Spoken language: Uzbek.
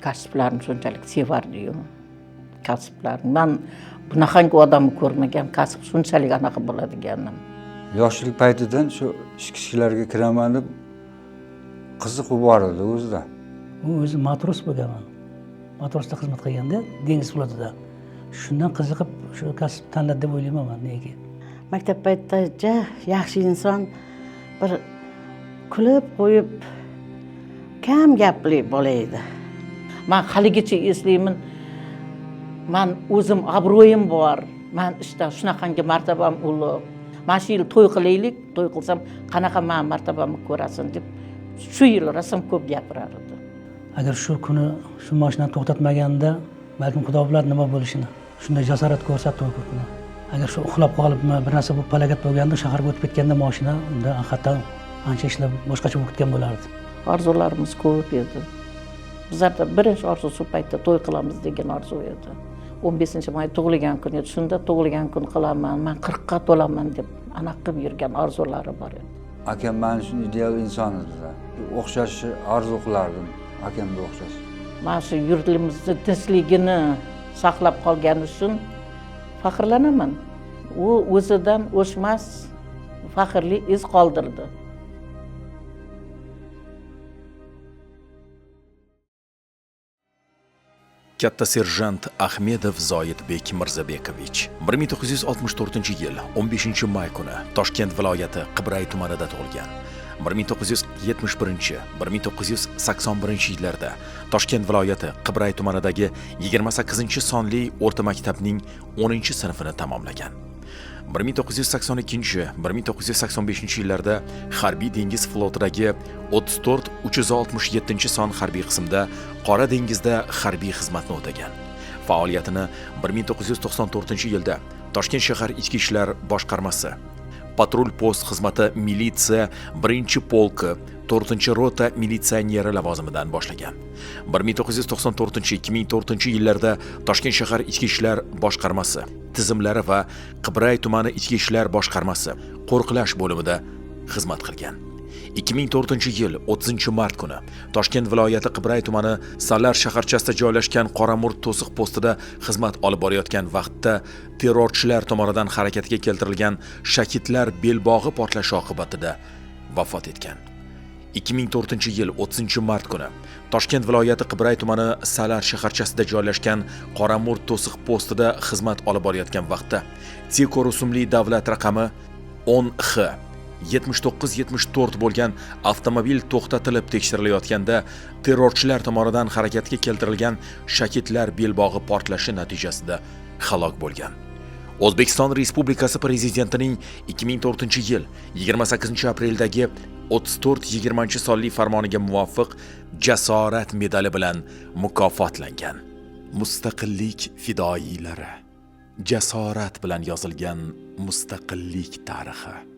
kasblarni shunchalik sevardi-yu. Kasblarni. Men bunaqangi odamni ko'rmagan, kasb shunchalik anaqa bo'ladiganini. Yoshlik paytidan shu ichki ishlarga kiraman deb qiziqib bor edi o'zida. U o'zi matros bo'lganman. Matrosda xizmat qilganda dengiz flotida. Shundan qiziqib shu kasb tanladi deb o'ylayman men nega. Maktab paytida yaxshi inson bir kulib qo'yib kam gapli bola edi. Men haligacha eslayman. Men o'zim obro'yim bor. Men ishda shunaqangi martabam ulug'. Mana shu yil to'y qilaylik, to'y qilsam qanaqa men martabamni ko'rasan deb shu yil rasm ko'p gapirar edi. Agar shu kuni shu mashinani to'xtatmaganda, balkim xudo bilar nima bo'lishini. Shunday jasorat ko'rsatdi u kuni. Agar shu uxlab qolibmi, bir narsa bo'lib falokat bo'lganda, shaharga o'tib ketganda mashina, unda haqiqatan ancha ishlar boshqacha bo'lib ketgan bo'lardi. Orzularimiz ko'p edi. Bizlarda birinchi orzu shu paytda to'y qilamiz degan orzu edi. 15-may tug'ilgan kun edi. Shunda tug'ilgan kun qilaman, men 40 ga to'laman deb anaqa qilib yurgan orzulari bor edi. Akam men uchun ideal inson edi. O'xshashni orzu qilardim, akamga o'xshash. Men shu yurtimizning tinchligini saqlab qolgani uchun faxrlanaman. U o'zidan o'chmas faxrli iz qoldirdi. Katta serjant Ahmedov Zoyidbek Mirzabekovich 1964-yil 15-may kuni Toshkent viloyati Qibray tumanida tug'ilgan. 1970-1981-yillarda Toshkent viloyati Qibray tumanidagi 28-sonli o'rta maktabning 10-sinfini tamomlagan. 1982-1985-yillarda harbiy dengiz flotidagi 34-367-son harbiy qismda Qora dengizda harbiy xizmatni o'tagan. Faoliyatini 1994-yilda Toshkent shahar ichki ishlar boshqarmasi, patrul post xizmati militsiya 1-polki 4-rota militsioneri lavozimidan boshlagan. 1994-2004-yillarda Toshkent shahar ichki ishlar boshqarmasi, tizimlari va Qibray tumani ichki ishlar boshqarmasi qo'riqlash bo'limida xizmat qilgan. 2004-yil 30-mart kuni Toshkent viloyati Qibray tumani Salar shaharchasida joylashgan Qoramurt to'siq postida xizmat olib borayotgan vaqtda terrorchilar tomonidan harakatga keltirilgan shakidlar belbog'i portlashi oqibatida vafot etgan. 2004-yil 30-mart kuni Toshkent viloyati Qibray tumani Salar shaharchasida joylashgan Qoramurt to'siq postida xizmat olib borayotgan vaqtda Tiko rusumli davlat raqami 10X 7974 bo'lgan avtomobil to'xtatilib tekshirilayotganda terrorchilar tomonidan harakatga keltirilgan shakidlar belbog'i portlashi natijasida halok bo'lgan. O'zbekiston Respublikasi Prezidentining 2004-yil 28-apreldagi 34-20 farmoniga muvofiq jasorat medali bilan mukofotlangan. Mustaqillik fidoyilari, jasorat bilan yozilgan mustaqillik tarixi.